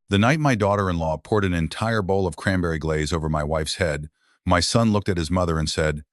The night my daughter-in-law poured an entire bowl of cranberry glaze over my wife's head, my son looked at his mother and said,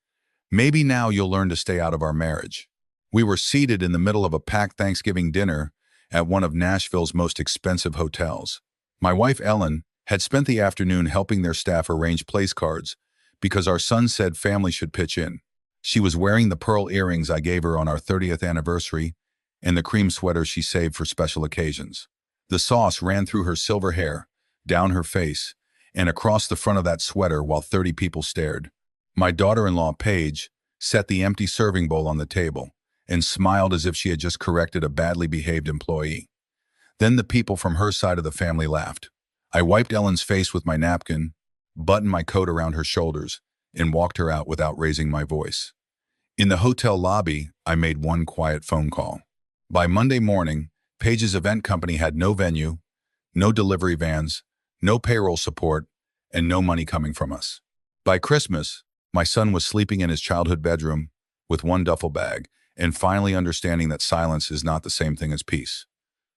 "Maybe now you'll learn to stay out of our marriage." We were seated in the middle of a packed Thanksgiving dinner at one of Nashville's most expensive hotels. My wife, Ellen, had spent the afternoon helping their staff arrange place cards because our son said family should pitch in. She was wearing the pearl earrings I gave her on our 30th anniversary and the cream sweater she saved for special occasions. The sauce ran through her silver hair, down her face, and across the front of that sweater while 30 people stared. My daughter-in-law, Paige, set the empty serving bowl on the table and smiled as if she had just corrected a badly behaved employee. Then the people from her side of the family laughed. I wiped Ellen's face with my napkin, buttoned my coat around her shoulders, and walked her out without raising my voice. In the hotel lobby, I made one quiet phone call. By Monday morning, Paige's event company had no venue, no delivery vans, no payroll support, and no money coming from us. By Christmas, my son was sleeping in his childhood bedroom with one duffel bag and finally understanding that silence is not the same thing as peace.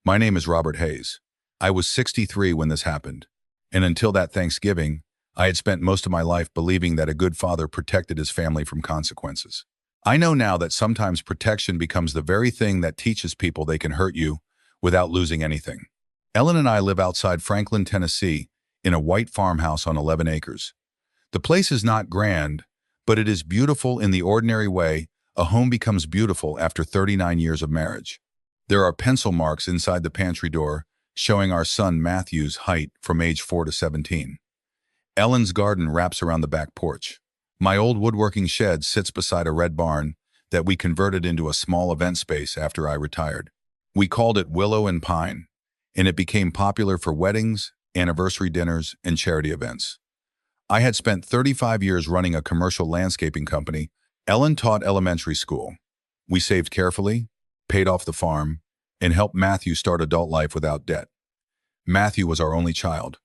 My name is Robert Hayes. I was 63 when this happened, and until that Thanksgiving, I had spent most of my life believing that a good father protected his family from consequences. I know now that sometimes protection becomes the very thing that teaches people they can hurt you without losing anything. Ellen and I live outside Franklin, Tennessee, in a white farmhouse on 11 acres. The place is not grand, but it is beautiful in the ordinary way a home becomes beautiful after 39 years of marriage. There are pencil marks inside the pantry door showing our son Matthew's height from age 4 to 17. Ellen's garden wraps around the back porch. My old woodworking shed sits beside a red barn that we converted into a small event space after I retired. We called it Willow and Pine, and it became popular for weddings, anniversary dinners, and charity events. I had spent 35 years running a commercial landscaping company. Ellen taught elementary school. We saved carefully, paid off the farm, and helped Matthew start adult life without debt. Matthew was our only child.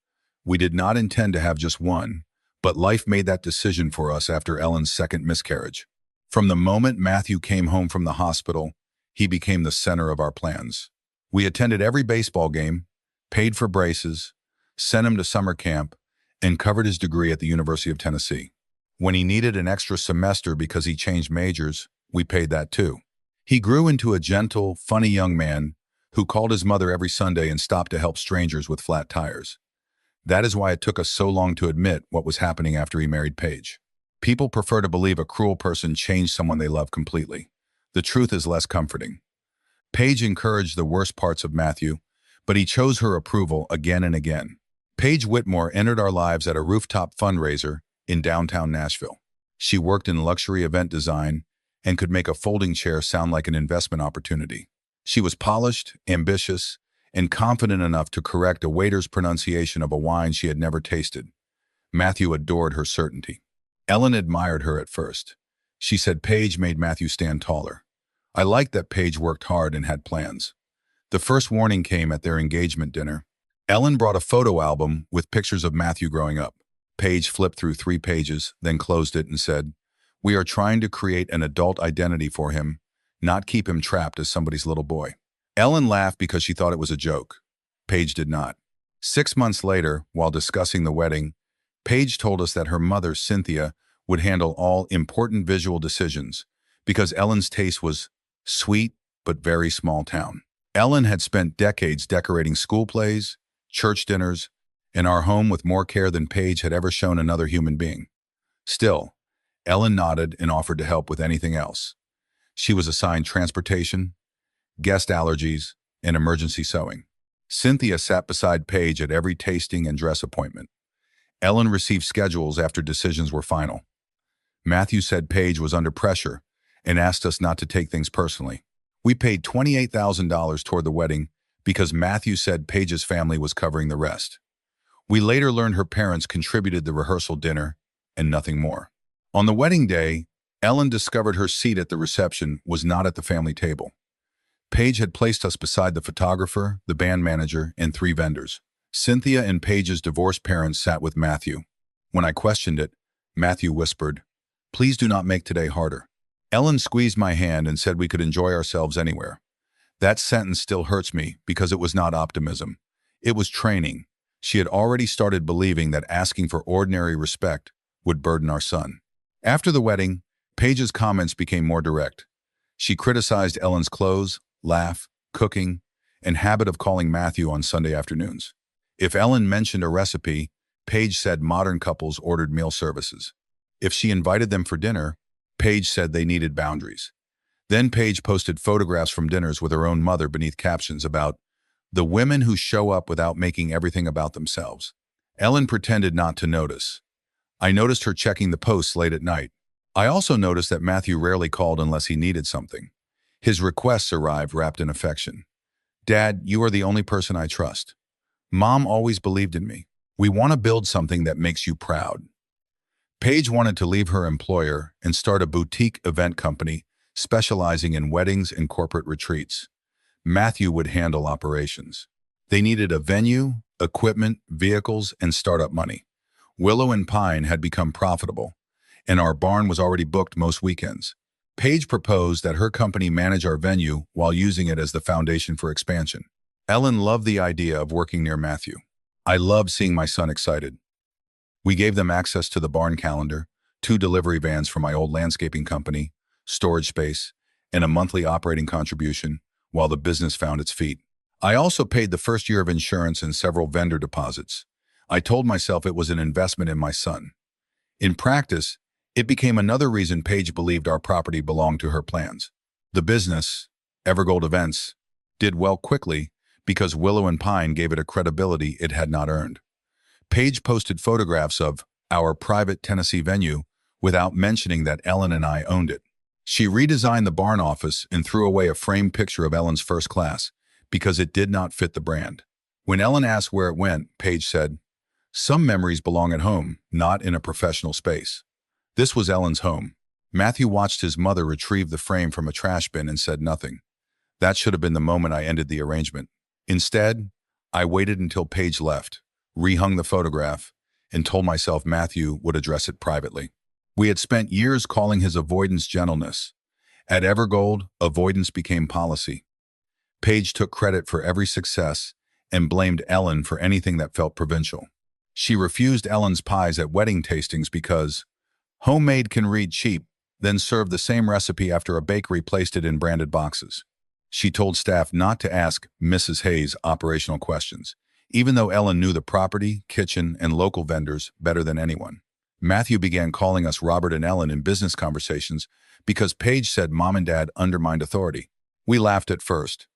We did not intend to have just one, but life made that decision for us after Ellen's second miscarriage. From the moment Matthew came home from the hospital, he became the center of our plans. We attended every baseball game, paid for braces, sent him to summer camp, and covered his degree at the University of Tennessee. When he needed an extra semester because he changed majors, we paid that too. He grew into a gentle, funny young man who called his mother every Sunday and stopped to help strangers with flat tires. That is why it took us so long to admit what was happening after he married Paige. People prefer to believe a cruel person changed someone they love completely. The truth is less comforting. Paige encouraged the worst parts of Matthew, but he chose her approval again and again. Paige Whitmore entered our lives at a rooftop fundraiser in downtown Nashville. She worked in luxury event design and could make a folding chair sound like an investment opportunity. She was polished, ambitious, and confident enough to correct a waiter's pronunciation of a wine she had never tasted. Matthew adored her certainty. Ellen admired her at first. She said Paige made Matthew stand taller. I liked that Paige worked hard and had plans. The first warning came at their engagement dinner. Ellen brought a photo album with pictures of Matthew growing up. Paige flipped through 3 pages, then closed it and said, "We are trying to create an adult identity for him, not keep him trapped as somebody's little boy." Ellen laughed because she thought it was a joke. Paige did not. 6 months later, while discussing the wedding, Paige told us that her mother, Cynthia, would handle all important visual decisions because Ellen's taste was sweet but very small town. Ellen had spent decades decorating school plays, church dinners, and our home with more care than Paige had ever shown another human being. Still, Ellen nodded and offered to help with anything else. She was assigned transportation, guest allergies, and emergency sewing. Cynthia sat beside Paige at every tasting and dress appointment. Ellen received schedules after decisions were final. Matthew said Paige was under pressure and asked us not to take things personally. We paid $28,000 toward the wedding because Matthew said Paige's family was covering the rest. We later learned her parents contributed the rehearsal dinner and nothing more. On the wedding day, Ellen discovered her seat at the reception was not at the family table. Paige had placed us beside the photographer, the band manager, and 3 vendors. Cynthia and Paige's divorced parents sat with Matthew. When I questioned it, Matthew whispered, "Please do not make today harder." Ellen squeezed my hand and said we could enjoy ourselves anywhere. That sentence still hurts me because it was not optimism. It was training. She had already started believing that asking for ordinary respect would burden our son. After the wedding, Paige's comments became more direct. She criticized Ellen's clothes, laugh, cooking, and habit of calling Matthew on Sunday afternoons. If Ellen mentioned a recipe, Paige said modern couples ordered meal services. If she invited them for dinner, Paige said they needed boundaries. Then Paige posted photographs from dinners with her own mother beneath captions about the women who show up without making everything about themselves. Ellen pretended not to notice. I noticed her checking the posts late at night. I also noticed that Matthew rarely called unless he needed something. His requests arrived wrapped in affection. Dad, you are the only person I trust. Mom always believed in me. We want to build something that makes you proud. Paige wanted to leave her employer and start a boutique event company specializing in weddings and corporate retreats. Matthew would handle operations. They needed a venue, equipment, vehicles, and startup money. Willow and Pine had become profitable, and our barn was already booked most weekends. Paige proposed that her company manage our venue while using it as the foundation for expansion. Ellen loved the idea of working near Matthew. I loved seeing my son excited. We gave them access to the barn calendar, 2 delivery vans from my old landscaping company, storage space, and a monthly operating contribution while the business found its feet. I also paid the first year of insurance and several vendor deposits. I told myself it was an investment in my son. In practice, it became another reason Paige believed our property belonged to her plans. The business, Evergold Events, did well quickly because Willow and Pine gave it a credibility it had not earned. Paige posted photographs of our private Tennessee venue without mentioning that Ellen and I owned it. She redesigned the barn office and threw away a framed picture of Ellen's first class because it did not fit the brand. When Ellen asked where it went, Paige said, "Some memories belong at home, not in a professional space." This was Ellen's home. Matthew watched his mother retrieve the frame from a trash bin and said nothing. That should have been the moment I ended the arrangement. Instead, I waited until Paige left, rehung the photograph, and told myself Matthew would address it privately. We had spent years calling his avoidance gentleness. At Evergold, avoidance became policy. Paige took credit for every success and blamed Ellen for anything that felt provincial. She refused Ellen's pies at wedding tastings because homemade can read cheap, then served the same recipe after a bakery placed it in branded boxes. She told staff not to ask Mrs. Hayes operational questions, even though Ellen knew the property, kitchen, and local vendors better than anyone. Matthew began calling us Robert and Ellen in business conversations because Paige said Mom and Dad undermined authority. We laughed at first.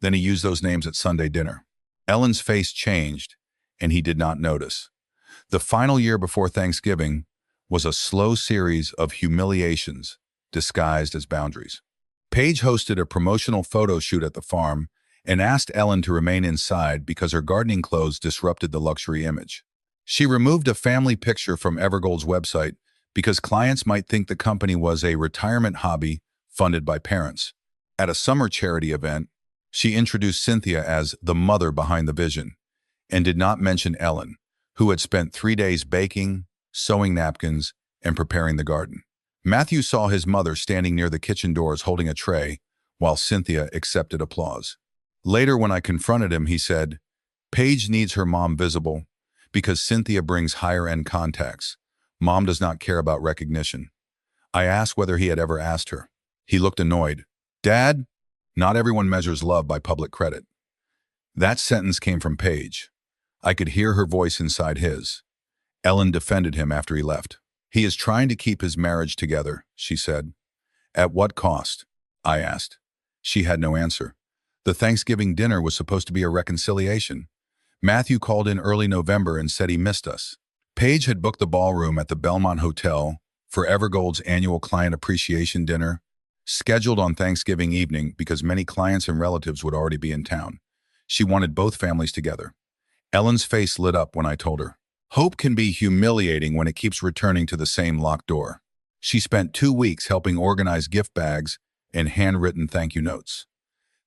Then he used those names at Sunday dinner. Ellen's face changed, and he did not notice. The final year before Thanksgiving was a slow series of humiliations disguised as boundaries. Paige hosted a promotional photo shoot at the farm and asked Ellen to remain inside because her gardening clothes disrupted the luxury image. She removed a family picture from Evergold's website because clients might think the company was a retirement hobby funded by parents. At a summer charity event, she introduced Cynthia as the mother behind the vision and did not mention Ellen, who had spent 3 days baking, sewing napkins, and preparing the garden. Matthew saw his mother standing near the kitchen doors holding a tray, while Cynthia accepted applause. Later, when I confronted him, he said, "Paige needs her mom visible because Cynthia brings higher-end contacts. Mom does not care about recognition." I asked whether he had ever asked her. He looked annoyed. "Dad, not everyone measures love by public credit." That sentence came from Paige. I could hear her voice inside his. Ellen defended him after he left. "He is trying to keep his marriage together," she said. "At what cost?" I asked. She had no answer. The Thanksgiving dinner was supposed to be a reconciliation. Matthew called in early November and said he missed us. Paige had booked the ballroom at the Belmont Hotel for Evergold's annual client appreciation dinner, scheduled on Thanksgiving evening because many clients and relatives would already be in town. She wanted both families together. Ellen's face lit up when I told her. Hope can be humiliating when it keeps returning to the same locked door. She spent 2 weeks helping organize gift bags and handwritten thank you notes.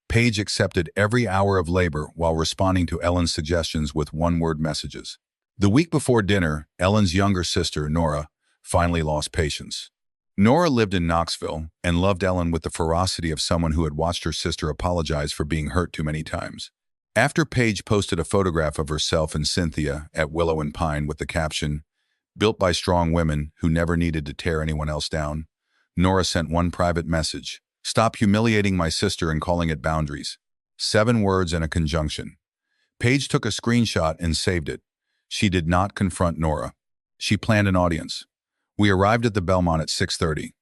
Paige accepted every hour of labor while responding to Ellen's suggestions with one-word messages. The week before dinner, Ellen's younger sister, Nora, finally lost patience. Nora lived in Knoxville and loved Ellen with the ferocity of someone who had watched her sister apologize for being hurt too many times. After Paige posted a photograph of herself and Cynthia at Willow and Pine with the caption, "Built by strong women who never needed to tear anyone else down," Nora sent one private message: "Stop humiliating my sister and calling it boundaries." 7 words and a conjunction. Paige took a screenshot and saved it. She did not confront Nora. She planned an audience. We arrived at the Belmont at 6:30.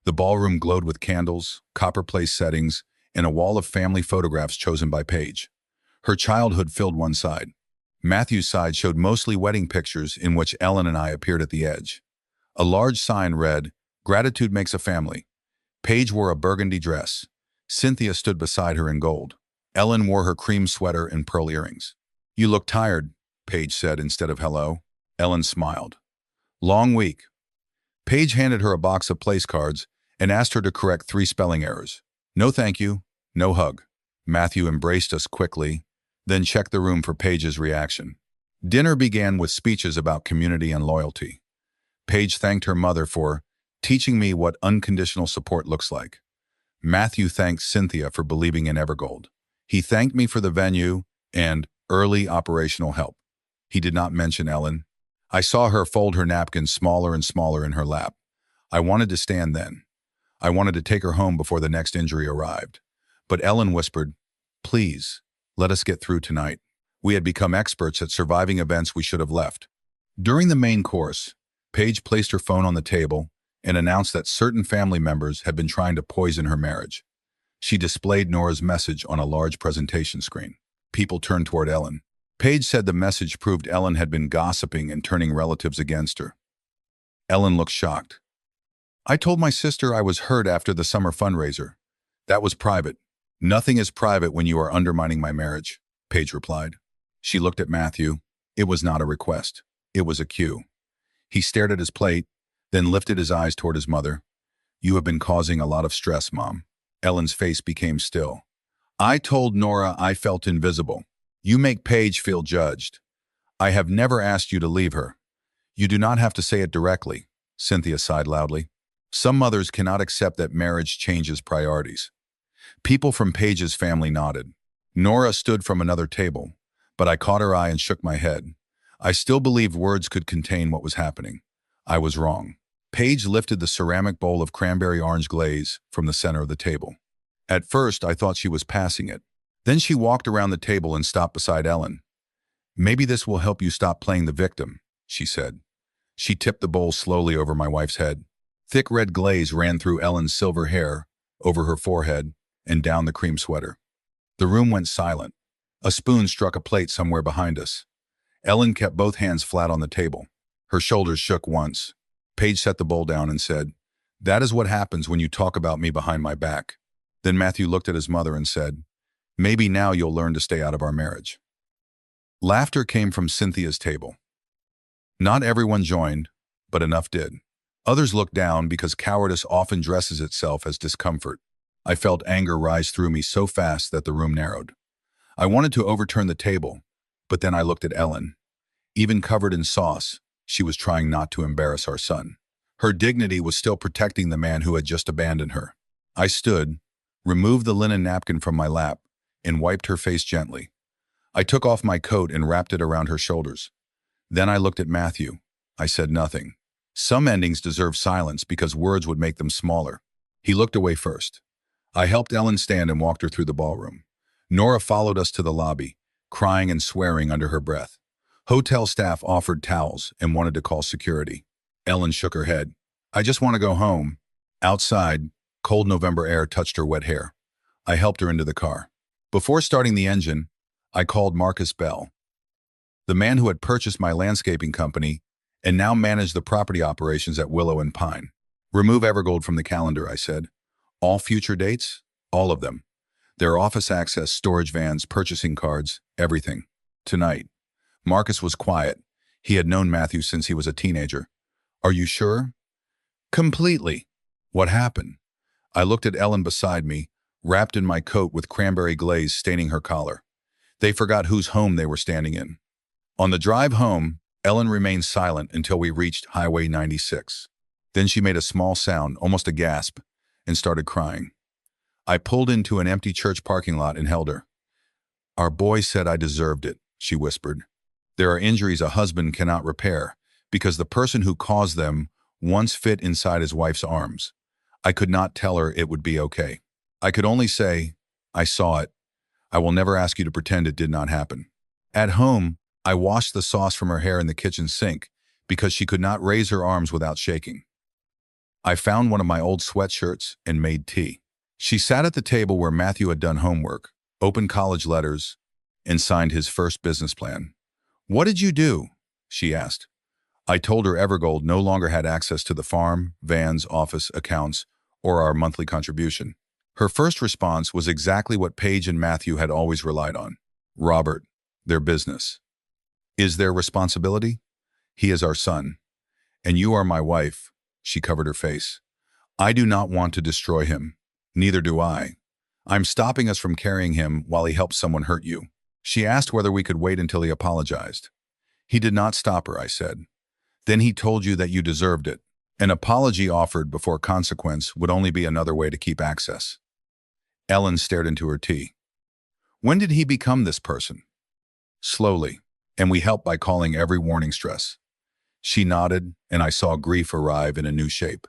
The ballroom glowed with candles, copper-place settings, and a wall of family photographs chosen by Paige. Her childhood filled one side. Matthew's side showed mostly wedding pictures in which Ellen and I appeared at the edge. A large sign read, "Gratitude makes a family." Paige wore a burgundy dress. Cynthia stood beside her in gold. Ellen wore her cream sweater and pearl earrings. "You look tired," Paige said instead of hello. Ellen smiled. "Long week." Paige handed her a box of place cards and asked her to correct 3 spelling errors. "No thank you, no hug." Matthew embraced us quickly, then checked the room for Paige's reaction. Dinner began with speeches about community and loyalty. Paige thanked her mother for teaching me what unconditional support looks like. Matthew thanked Cynthia for believing in Evergold. He thanked me for the venue and early operational help. He did not mention Ellen. I saw her fold her napkin smaller and smaller in her lap. I wanted to stand then. I wanted to take her home before the next injury arrived. But Ellen whispered, "Please, let us get through tonight." We had become experts at surviving events we should have left. During the main course, Paige placed her phone on the table and announced that certain family members had been trying to poison her marriage. She displayed Nora's message on a large presentation screen. People turned toward Ellen. Paige said the message proved Ellen had been gossiping and turning relatives against her. Ellen looked shocked. "I told my sister I was hurt after the summer fundraiser. That was private." "Nothing is private when you are undermining my marriage," Paige replied. She looked at Matthew. It was not a request. It was a cue. He stared at his plate, then lifted his eyes toward his mother. "You have been causing a lot of stress, Mom." Ellen's face became still. "I told Nora I felt invisible. You make Paige feel judged. I have never asked you to leave her." "You do not have to say it directly," Cynthia sighed loudly. "Some mothers cannot accept that marriage changes priorities." People from Paige's family nodded. Nora stood from another table, but I caught her eye and shook my head. I still believed words could contain what was happening. I was wrong. Paige lifted the ceramic bowl of cranberry orange glaze from the center of the table. At first, I thought she was passing it. Then she walked around the table and stopped beside Ellen. "Maybe this will help you stop playing the victim," she said. She tipped the bowl slowly over my wife's head. Thick red glaze ran through Ellen's silver hair, over her forehead, and down the cream sweater. The room went silent. A spoon struck a plate somewhere behind us. Ellen kept both hands flat on the table. Her shoulders shook once. Paige set the bowl down and said, "That is what happens when you talk about me behind my back." Then Matthew looked at his mother and said, "Maybe now you'll learn to stay out of our marriage." Laughter came from Cynthia's table. Not everyone joined, but enough did. Others looked down because cowardice often dresses itself as discomfort. I felt anger rise through me so fast that the room narrowed. I wanted to overturn the table, but then I looked at Ellen. Even covered in sauce, she was trying not to embarrass our son. Her dignity was still protecting the man who had just abandoned her. I stood, removed the linen napkin from my lap, and wiped her face gently. I took off my coat and wrapped it around her shoulders. Then I looked at Matthew. I said nothing. Some endings deserve silence because words would make them smaller. He looked away first. I helped Ellen stand and walked her through the ballroom. Nora followed us to the lobby, crying and swearing under her breath. Hotel staff offered towels and wanted to call security. Ellen shook her head. "I just want to go home." Outside, cold November air touched her wet hair. I helped her into the car. Before starting the engine, I called Marcus Bell, the man who had purchased my landscaping company and now managed the property operations at Willow and Pine. "Remove Evergold from the calendar," I said. "All future dates? All of them. Their office access, storage vans, purchasing cards, everything. Tonight." Marcus was quiet. He had known Matthew since he was a teenager. "Are you sure?" "Completely." "What happened?" I looked at Ellen beside me, wrapped in my coat with cranberry glaze staining her collar. They forgot whose home they were standing in. On the drive home, Ellen remained silent until we reached Highway 96. Then she made a small sound, almost a gasp, and started crying. I pulled into an empty church parking lot and held her. Our boy said I deserved it, she whispered. There are injuries a husband cannot repair because the person who caused them once fit inside his wife's arms. I could not tell her it would be okay. I could only say, I saw it. I will never ask you to pretend it did not happen. At home, I washed the sauce from her hair in the kitchen sink because she could not raise her arms without shaking. I found one of my old sweatshirts and made tea. She sat at the table where Matthew had done homework, opened college letters, and signed his first business plan. What did you do? She asked. I told her Evergold no longer had access to the farm, vans, office, accounts, or our monthly contribution. Her first response was exactly what Paige and Matthew had always relied on. Robert, their business. Is their responsibility? He is our son. And you are my wife. She covered her face. I do not want to destroy him. Neither do I. I'm stopping us from carrying him while he helps someone hurt you. She asked whether we could wait until he apologized. He did not stop her, I said. Then he told you that you deserved it. An apology offered before consequence would only be another way to keep access. Ellen stared into her tea. When did he become this person? Slowly, and we helped by calling every warning stress. She nodded, and I saw grief arrive in a new shape.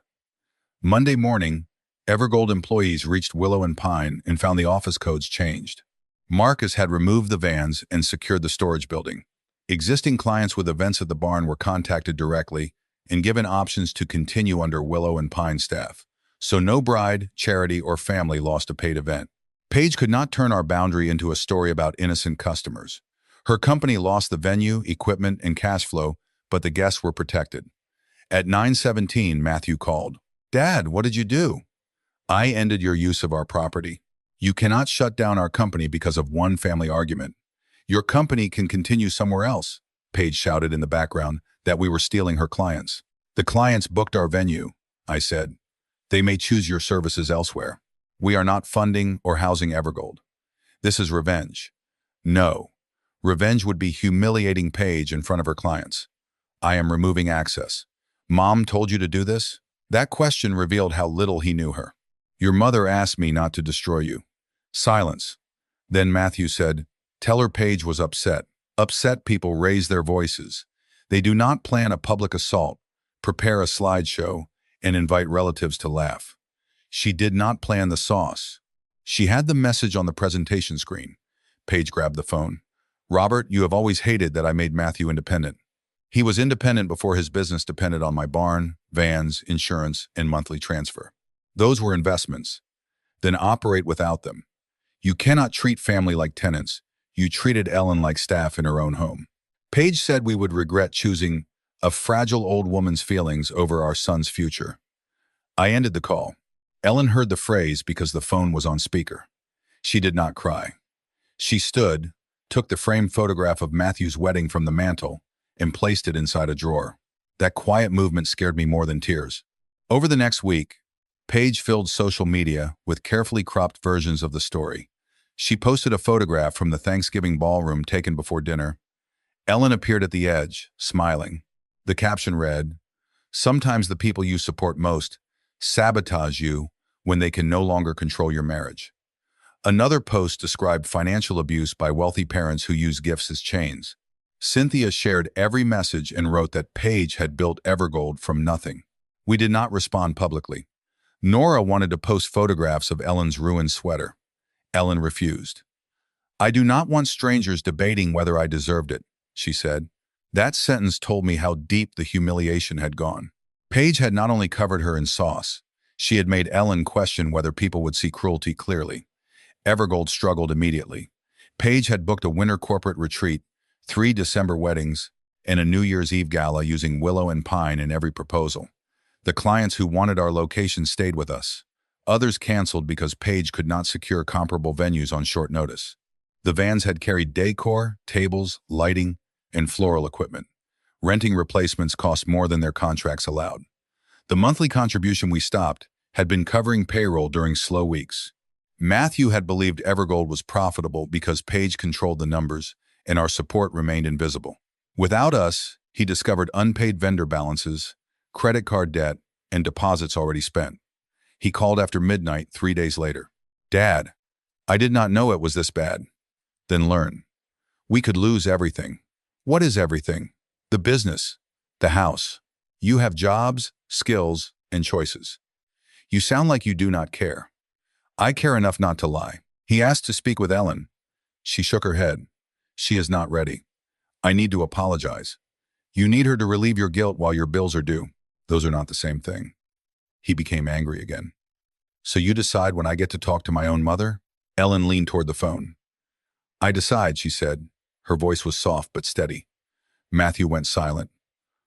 Monday morning, Evergold employees reached Willow and Pine and found the office codes changed. Marcus had removed the vans and secured the storage building. Existing clients with events at the barn were contacted directly and given options to continue under Willow and Pine staff, so no bride, charity, or family lost a paid event. Paige could not turn our boundary into a story about innocent customers. Her company lost the venue, equipment, and cash flow, but the guests were protected. At 9:17, Matthew called. Dad, what did you do? I ended your use of our property. You cannot shut down our company because of one family argument. Your company can continue somewhere else. Paige shouted in the background that we were stealing her clients. The clients booked our venue, I said. They may choose your services elsewhere. We are not funding or housing Evergold. This is revenge. No. Revenge would be humiliating Paige in front of her clients. I am removing access. Mom told you to do this? That question revealed how little he knew her. Your mother asked me not to destroy you. Silence. Then Matthew said, tell her Paige was upset. Upset people raise their voices. They do not plan a public assault, prepare a slideshow, and invite relatives to laugh. She did not plan the sauce. She had the message on the presentation screen. Paige grabbed the phone. Robert, you have always hated that I made Matthew independent. He was independent before his business depended on my barn, vans, insurance, and monthly transfer. Those were investments. Then operate without them. You cannot treat family like tenants. You treated Ellen like staff in her own home. Paige said we would regret choosing a fragile old woman's feelings over our son's future. I ended the call. Ellen heard the phrase because the phone was on speaker. She did not cry. She stood, took the framed photograph of Matthew's wedding from the mantel, and placed it inside a drawer. That quiet movement scared me more than tears. Over the next week, Paige filled social media with carefully cropped versions of the story. She posted a photograph from the Thanksgiving ballroom taken before dinner. Ellen appeared at the edge, smiling. The caption read, sometimes the people you support most sabotage you when they can no longer control your marriage. Another post described financial abuse by wealthy parents who use gifts as chains. Cynthia shared every message and wrote that Paige had built Evergold from nothing. We did not respond publicly. Nora wanted to post photographs of Ellen's ruined sweater. Ellen refused. I do not want strangers debating whether I deserved it, she said. That sentence told me how deep the humiliation had gone. Paige had not only covered her in sauce, she had made Ellen question whether people would see cruelty clearly. Evergold struggled immediately. Paige had booked a winter corporate retreat, 3 December weddings, and a New Year's Eve gala using Willow and Pine in every proposal. The clients who wanted our location stayed with us. Others canceled because Paige could not secure comparable venues on short notice. The vans had carried decor, tables, lighting, and floral equipment. Renting replacements cost more than their contracts allowed. The monthly contribution we stopped had been covering payroll during slow weeks. Matthew had believed Evergold was profitable because Paige controlled the numbers and our support remained invisible. Without us, he discovered unpaid vendor balances, credit card debt, and deposits already spent. He called after midnight 3 days later. Dad, I did not know it was this bad. then learn. We could lose everything. What is everything? The business, the house. You have jobs, skills, and choices. You sound like you do not care. I care enough not to lie. He asked to speak with Ellen. She shook her head. She is not ready. I need to apologize. You need her to relieve your guilt while your bills are due. Those are not the same thing. He became angry again. So you decide when I get to talk to my own mother? Ellen leaned toward the phone. I decide, she said. Her voice was soft but steady. Matthew went silent.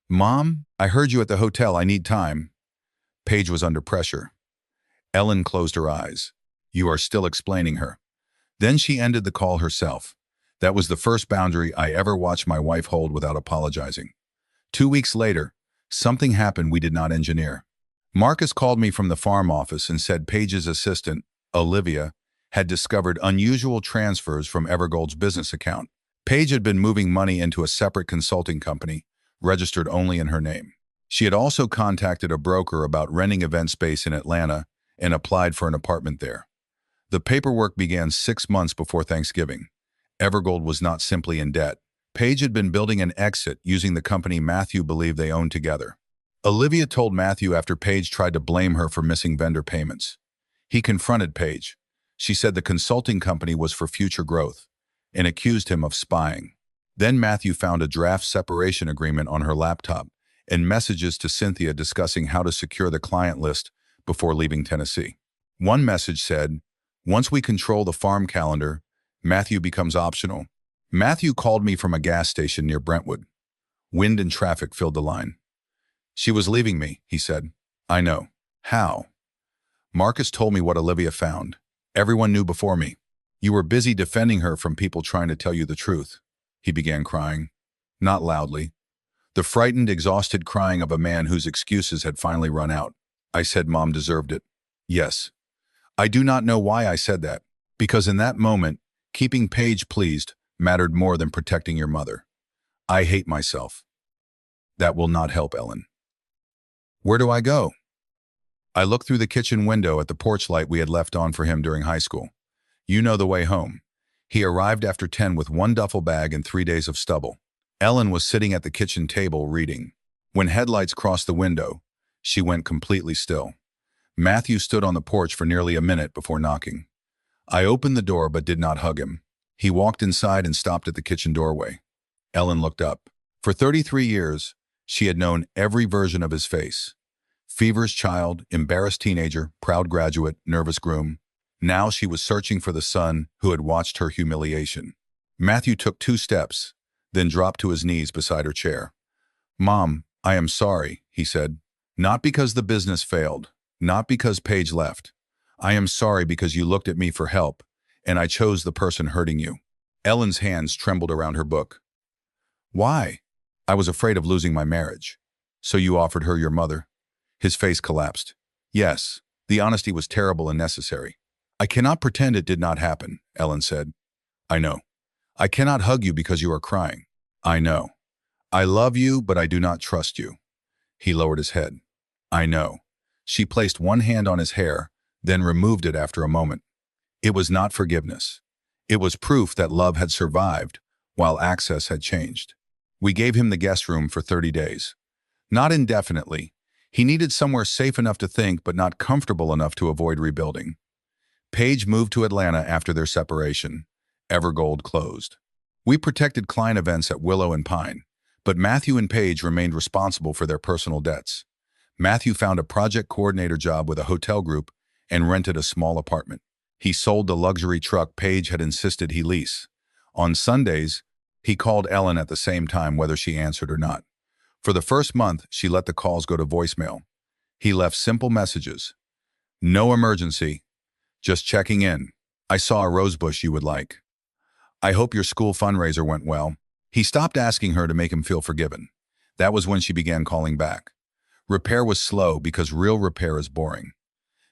Mom, I heard you at the hotel. I need time. Paige was under pressure. Ellen closed her eyes. You are still explaining her. Then she ended the call herself. That was the first boundary I ever watched my wife hold without apologizing. 2 weeks later, something happened we did not engineer. Marcus called me from the farm office and said Paige's assistant, Olivia, had discovered unusual transfers from Evergold's business account. Paige had been moving money into a separate consulting company, registered only in her name. She had also contacted a broker about renting event space in Atlanta and applied for an apartment there. The paperwork began 6 months before Thanksgiving. Evergold was not simply in debt. Paige had been building an exit using the company Matthew believed they owned together. Olivia told Matthew after Paige tried to blame her for missing vendor payments. He confronted Paige. She said the consulting company was for future growth and accused him of spying. Then Matthew found a draft separation agreement on her laptop and messages to Cynthia discussing how to secure the client list before leaving Tennessee. One message said, "Once we control the farm calendar, Matthew becomes optional." Matthew called me from a gas station near Brentwood. Wind and traffic filled the line. She was leaving me, he said. I know. How? Marcus told me what Olivia found. Everyone knew before me. You were busy defending her from people trying to tell you the truth. He began crying. Not loudly. The frightened, exhausted crying of a man whose excuses had finally run out. I said Mom deserved it. Yes. I do not know why I said that, because in that moment, keeping Paige pleased mattered more than protecting your mother. I hate myself. That will not help, Ellen. Where do I go? I looked through the kitchen window at the porch light we had left on for him during high school. You know the way home. He arrived after 10 with 1 duffel bag and 3 days of stubble. Ellen was sitting at the kitchen table reading. When headlights crossed the window, she went completely still. Matthew stood on the porch for nearly a minute before knocking. I opened the door but did not hug him. He walked inside and stopped at the kitchen doorway. Ellen looked up. For 33 years, she had known every version of his face. Feverish child, embarrassed teenager, proud graduate, nervous groom. Now she was searching for the son who had watched her humiliation. Matthew took 2 steps, then dropped to his knees beside her chair. Mom, I am sorry, he said. Not because the business failed, not because Paige left. I am sorry because you looked at me for help, and I chose the person hurting you. Ellen's hands trembled around her book. Why? I was afraid of losing my marriage. So you offered her your mother? His face collapsed. Yes, the honesty was terrible and necessary. I cannot pretend it did not happen, Ellen said. I know. I cannot hug you because you are crying. I know. I love you, but I do not trust you. He lowered his head. I know. She placed one hand on his hair, then removed it after a moment. It was not forgiveness. It was proof that love had survived, while access had changed. We gave him the guest room for 30 days. Not indefinitely. He needed somewhere safe enough to think, but not comfortable enough to avoid rebuilding. Paige moved to Atlanta after their separation. Evergold closed. We protected client events at Willow and Pine, but Matthew and Paige remained responsible for their personal debts. Matthew found a project coordinator job with a hotel group and rented a small apartment. He sold the luxury truck Paige had insisted he lease. On Sundays, he called Ellen at the same time whether she answered or not. For the first month, she let the calls go to voicemail. He left simple messages. No emergency. Just checking in. I saw a rose bush you would like. I hope your school fundraiser went well. He stopped asking her to make him feel forgiven. That was when she began calling back. Repair was slow because real repair is boring.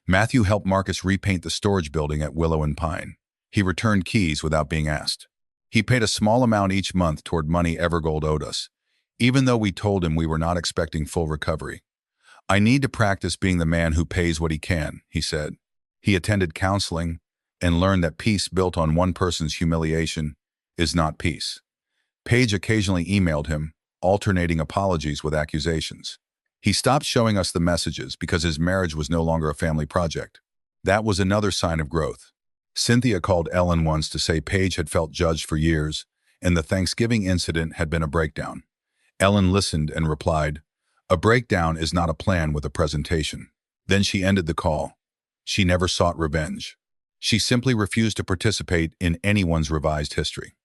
Matthew helped Marcus repaint the storage building at Willow and Pine. He returned keys without being asked. He paid a small amount each month toward money Evergold owed us, even though we told him we were not expecting full recovery. I need to practice being the man who pays what he can, he said. He attended counseling and learned that peace built on one person's humiliation is not peace. Paige occasionally emailed him, alternating apologies with accusations. He stopped showing us the messages because his marriage was no longer a family project. That was another sign of growth. Cynthia called Ellen once to say Paige had felt judged for years, and the Thanksgiving incident had been a breakdown. Ellen listened and replied, "A breakdown is not a plan with a presentation." Then she ended the call. She never sought revenge. She simply refused to participate in anyone's revised history.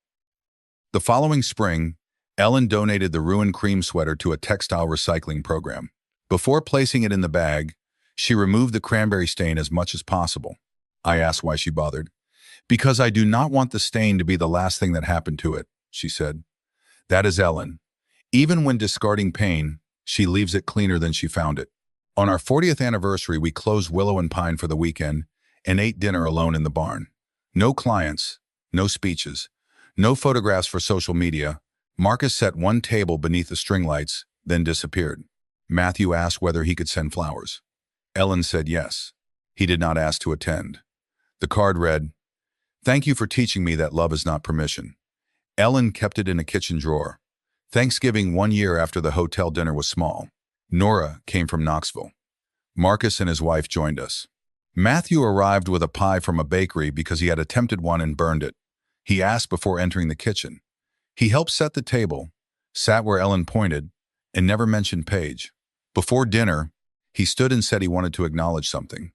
The following spring, Ellen donated the ruined cream sweater to a textile recycling program. Before placing it in the bag, she removed the cranberry stain as much as possible. I asked why she bothered. "Because I do not want the stain to be the last thing that happened to it," she said. That is Ellen. Even when discarding pain, she leaves it cleaner than she found it. On our 40th anniversary, we closed Willow and Pine for the weekend and ate dinner alone in the barn. No clients, no speeches, no photographs for social media. Marcus set one table beneath the string lights, then disappeared. Matthew asked whether he could send flowers. Ellen said yes. He did not ask to attend. The card read, "Thank you for teaching me that love is not permission." Ellen kept it in a kitchen drawer. Thanksgiving 1 year after the hotel dinner was small. Nora came from Knoxville. Marcus and his wife joined us. Matthew arrived with a pie from a bakery because he had attempted one and burned it. He asked before entering the kitchen. He helped set the table, sat where Ellen pointed, and never mentioned Paige. Before dinner, he stood and said he wanted to acknowledge something.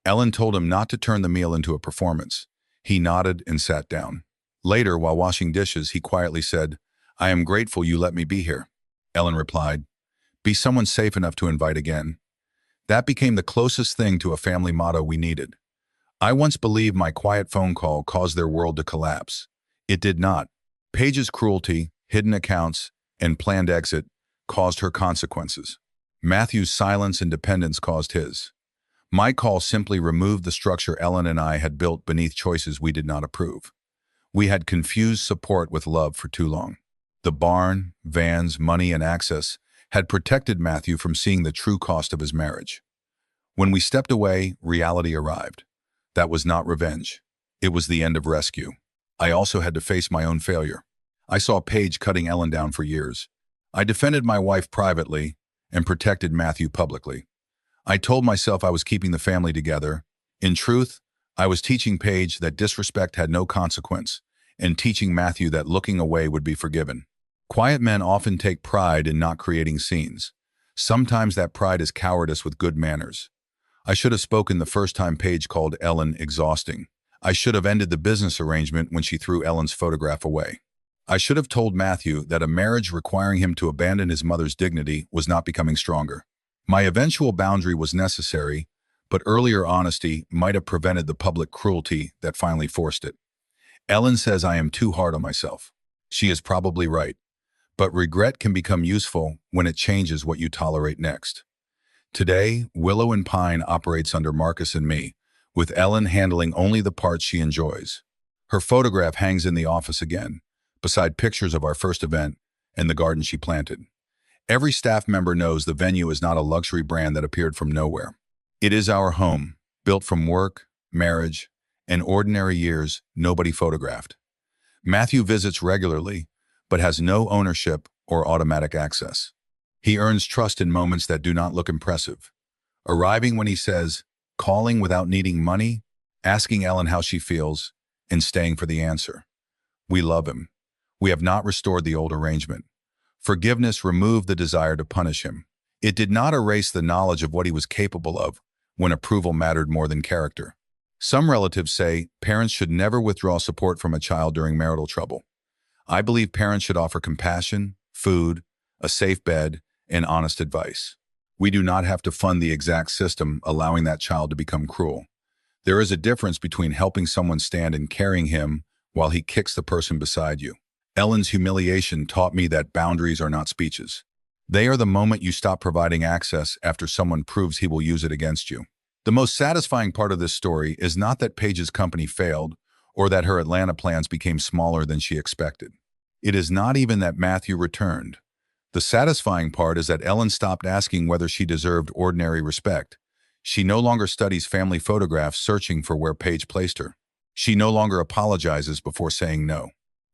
Ellen told him not to turn the meal into a performance. He nodded and sat down. Later, while washing dishes, he quietly said, "I am grateful you let me be here." Ellen replied, "Be someone safe enough to invite again." That became the closest thing to a family motto we needed. I once believed my quiet phone call caused their world to collapse. It did not. Paige's cruelty, hidden accounts, and planned exit caused her consequences. Matthew's silence and dependence caused his. My call simply removed the structure Ellen and I had built beneath choices we did not approve. We had confused support with love for too long. The barn, vans, money, and access had protected Matthew from seeing the true cost of his marriage. When we stepped away, reality arrived. That was not revenge. It was the end of rescue. I also had to face my own failure. I saw Paige cutting Ellen down for years. I defended my wife privately and protected Matthew publicly. I told myself I was keeping the family together. In truth, I was teaching Paige that disrespect had no consequence and teaching Matthew that looking away would be forgiven. Quiet men often take pride in not creating scenes. Sometimes that pride is cowardice with good manners. I should have spoken the first time Paige called Ellen exhausting. I should have ended the business arrangement when she threw Ellen's photograph away. I should have told Matthew that a marriage requiring him to abandon his mother's dignity was not becoming stronger. My eventual boundary was necessary, but earlier honesty might have prevented the public cruelty that finally forced it. Ellen says I am too hard on myself. She is probably right. But regret can become useful when it changes what you tolerate next. Today, Willow and Pine operates under Marcus and me, with Ellen handling only the parts she enjoys. Her photograph hangs in the office again, beside pictures of our first event and the garden she planted. Every staff member knows the venue is not a luxury brand that appeared from nowhere. It is our home, built from work, marriage, and ordinary years nobody photographed. Matthew visits regularly, but has no ownership or automatic access. He earns trust in moments that do not look impressive. Arriving when he says, calling without needing money, asking Ellen how she feels, and staying for the answer. We love him. We have not restored the old arrangement. Forgiveness removed the desire to punish him. It did not erase the knowledge of what he was capable of when approval mattered more than character. Some relatives say parents should never withdraw support from a child during marital trouble. I believe parents should offer compassion, food, a safe bed, and honest advice. We do not have to fund the exact system allowing that child to become cruel. There is a difference between helping someone stand and carrying him while he kicks the person beside you. Ellen's humiliation taught me that boundaries are not speeches. They are the moment you stop providing access after someone proves he will use it against you. The most satisfying part of this story is not that Paige's company failed or that her Atlanta plans became smaller than she expected. It is not even that Matthew returned. The satisfying part is that Ellen stopped asking whether she deserved ordinary respect. She no longer studies family photographs searching for where Paige placed her. She no longer apologizes before saying no.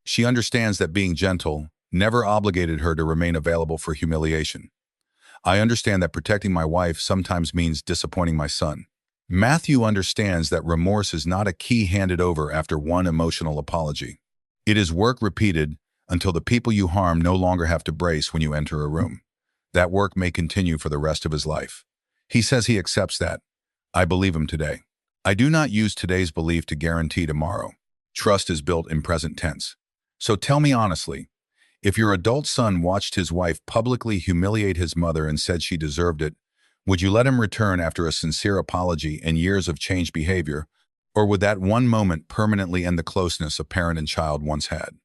She understands that being gentle never obligated her to remain available for humiliation. I understand that protecting my wife sometimes means disappointing my son. Matthew understands that remorse is not a key handed over after one emotional apology. It is work repeated until the people you harm no longer have to brace when you enter a room. That work may continue for the rest of his life. He says he accepts that. I believe him today. I do not use today's belief to guarantee tomorrow. Trust is built in present tense. So tell me honestly, if your adult son watched his wife publicly humiliate his mother and said she deserved it, would you let him return after a sincere apology and years of changed behavior, or would that one moment permanently end the closeness a parent and child once had?